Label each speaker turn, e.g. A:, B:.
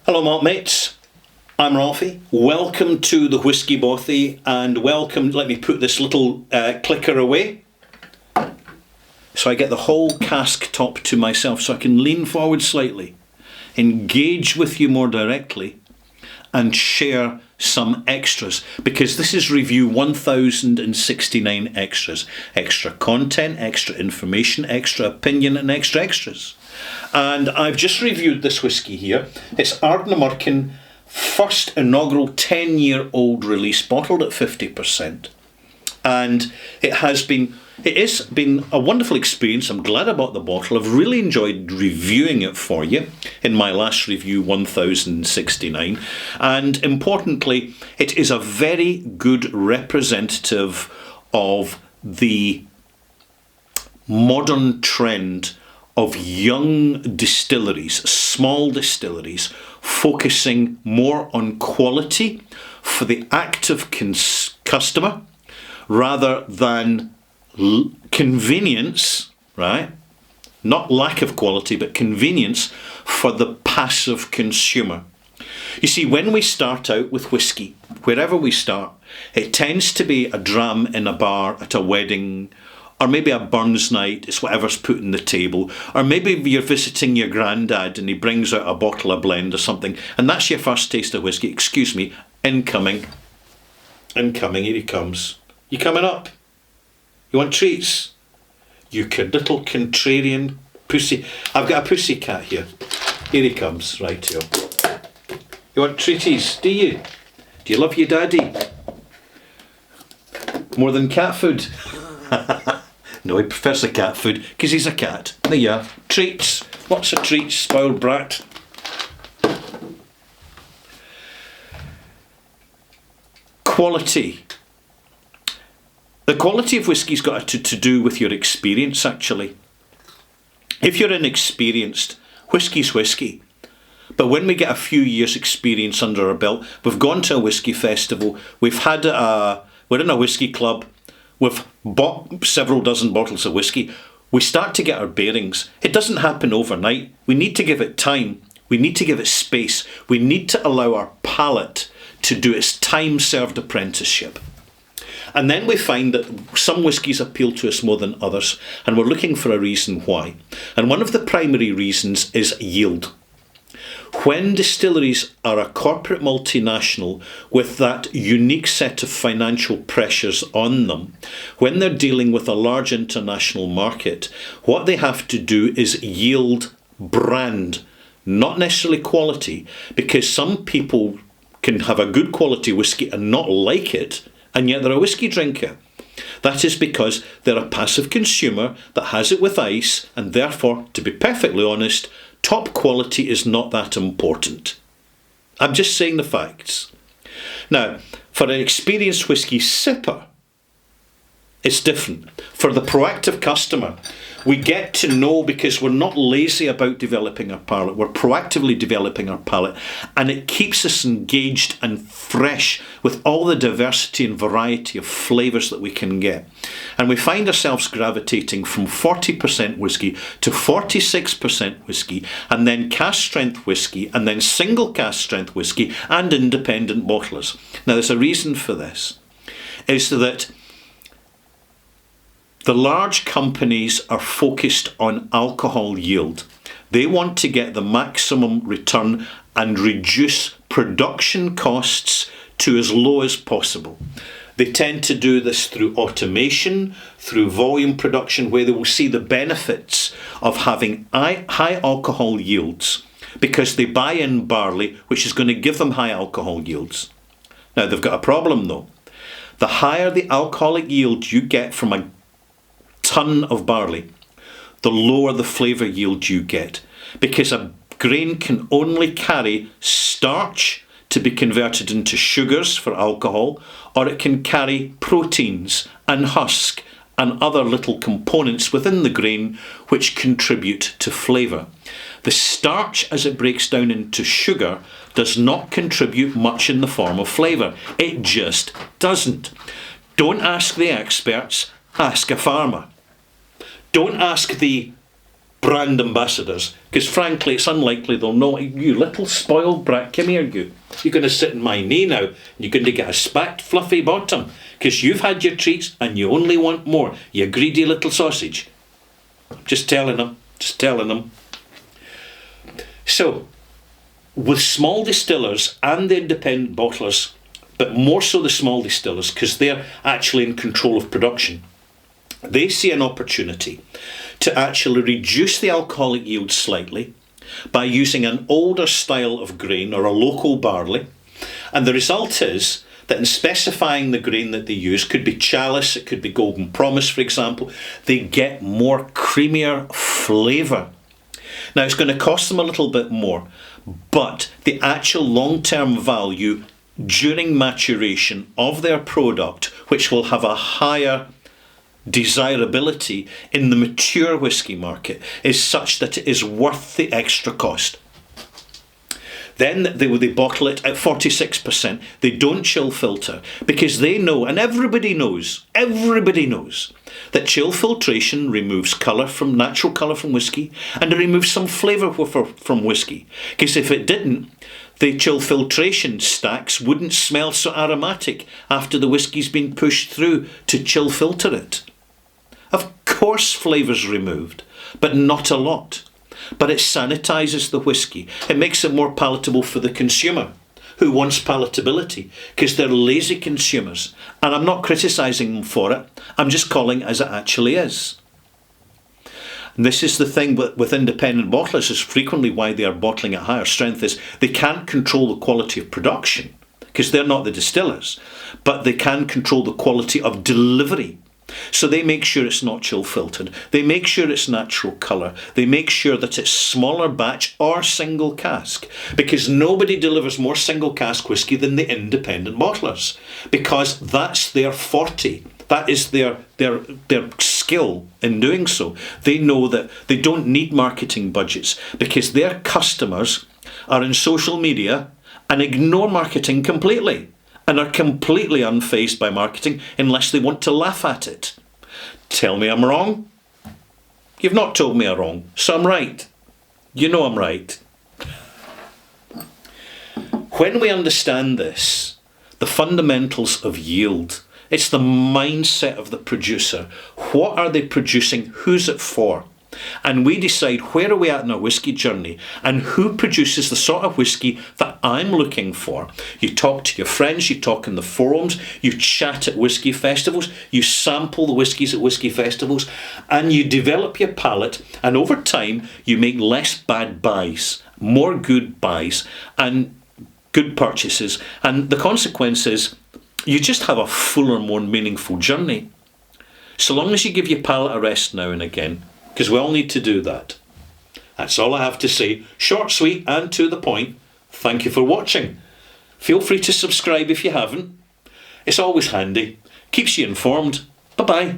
A: Hello, malt mates. I'm Ralphie. Welcome to the Whiskey Bothy, and welcome. Let me put this little clicker away so I get the whole cask top to myself, so I can lean forward slightly, engage with you more directly, and share some extras, because this is review 1069 extras. Extra content, extra information, extra opinion, and extra extras. And I've just reviewed this whiskey here. It's Ardnamurchan first inaugural 10-year-old release, bottled at 50%. And it has been a wonderful experience. I'm glad I bought the bottle. I've really enjoyed reviewing it for you in my last review 1069. And importantly, it is a very good representative of the modern trend of young distilleries, small distilleries, focusing more on quality for the active customer rather than convenience, right? Not lack of quality, but convenience for the passive consumer. You see, when we start out with whiskey, wherever we start, it tends to be a dram in a bar at a wedding, or maybe a Burns night, it's whatever's put on the table. Or maybe you're visiting your granddad and he brings out a bottle of blend or something, and that's your first taste of whiskey. Excuse me, incoming, here he comes. You coming up? You want treats? You little contrarian pussy. I've got a pussy cat here. Here he comes, rightio. You want treaties, do you? Do you love your daddy? More than cat food? No, he prefers the cat food because he's a cat. There you are. Treats. Lots of treats, spoiled brat. Quality. The quality of whiskey's got to do with your experience, actually. If you're inexperienced, whiskey's whiskey. But when we get a few years' experience under our belt, we've gone to a whiskey festival, we're in a whiskey club, we've bought several dozen bottles of whiskey, we start to get our bearings. It doesn't happen overnight. We need to give it time. We need to give it space. We need to allow our palate to do its time-served apprenticeship. And then we find that some whiskies appeal to us more than others, and we're looking for a reason why. And one of the primary reasons is yield. When distilleries are a corporate multinational with that unique set of financial pressures on them, when they're dealing with a large international market, what they have to do is yield brand, not necessarily quality, because some people can have a good quality whiskey and not like it, and yet they're a whiskey drinker. That is because they're a passive consumer that has it with ice, and therefore, to be perfectly honest, top quality is not that important. I'm just saying the facts. Now, for an experienced whiskey sipper, it's different. For the proactive customer, we get to know, because we're not lazy about developing our palate, we're proactively developing our palate, and it keeps us engaged and fresh with all the diversity and variety of flavours that we can get. And we find ourselves gravitating from 40% whiskey to 46% whiskey, and then cask strength whiskey, and then single cask strength whiskey, and independent bottlers. Now, there's a reason for this, is that the large companies are focused on alcohol yield. They want to get the maximum return and reduce production costs to as low as possible. They tend to do this through automation, through volume production, where they will see the benefits of having high alcohol yields, because they buy in barley, which is going to give them high alcohol yields. Now, they've got a problem though. The higher the alcoholic yield you get from a ton of barley, the lower the flavour yield you get, because a grain can only carry starch to be converted into sugars for alcohol, or it can carry proteins and husk and other little components within the grain which contribute to flavour. The starch, as it breaks down into sugar, does not contribute much in the form of flavour. It just doesn't. Don't ask the experts, ask a farmer. Don't ask the brand ambassadors, because frankly it's unlikely they'll know. You little spoiled brat, come here, you're going to sit in my knee now, and you're going to get a spat fluffy bottom because you've had your treats and you only want more, you greedy little sausage. Just telling them. So with small distillers and the independent bottlers, but more so the small distillers because they're actually in control of production, they see an opportunity to actually reduce the alcoholic yield slightly by using an older style of grain or a local barley. And the result is that in specifying the grain that they use, could be Chalice, it could be Golden Promise, for example, they get more creamier flavour. Now, it's going to cost them a little bit more, but the actual long-term value during maturation of their product, which will have a higher desirability in the mature whisky market, is such that it is worth the extra cost. Then they bottle it at 46%. They don't chill filter because they know, and everybody knows that chill filtration removes natural colour from whisky, and it removes some flavour from whisky. Because if it didn't, the chill filtration stacks wouldn't smell so aromatic after the whisky's been pushed through to chill filter it. Of course flavour's removed, but not a lot. But it sanitises the whisky. It makes it more palatable for the consumer who wants palatability, because they're lazy consumers. And I'm not criticising them for it. I'm just calling it as it actually is. And this is the thing with independent bottlers, is frequently why they are bottling at higher strength is they can't control the quality of production because they're not the distillers, but they can control the quality of delivery. So they make sure it's not chill filtered. They make sure it's natural colour. They make sure that it's smaller batch or single cask, because nobody delivers more single cask whisky than the independent bottlers, because that's their forte. That is their skill in doing so. They know that they don't need marketing budgets because their customers are in social media and ignore marketing completely, and are completely unfazed by marketing unless they want to laugh at it. Tell me I'm wrong? You've not told me I'm wrong, so I'm right. You know I'm right. When we understand this, the fundamentals of yield, it's the mindset of the producer. What are they producing? Who's it for? And we decide where are we at in our whisky journey and who produces the sort of whisky that I'm looking for. You talk to your friends, you talk in the forums, you chat at whisky festivals, you sample the whiskies at whisky festivals, and you develop your palate, and over time you make less bad buys, more good buys and good purchases, and the consequence is you just have a fuller, more meaningful journey. So long as you give your palate a rest now and again, because we all need to do that. That's all I have to say. Short, sweet, and to the point. Thank you for watching. Feel free to subscribe if you haven't. It's always handy. Keeps you informed. Bye-bye.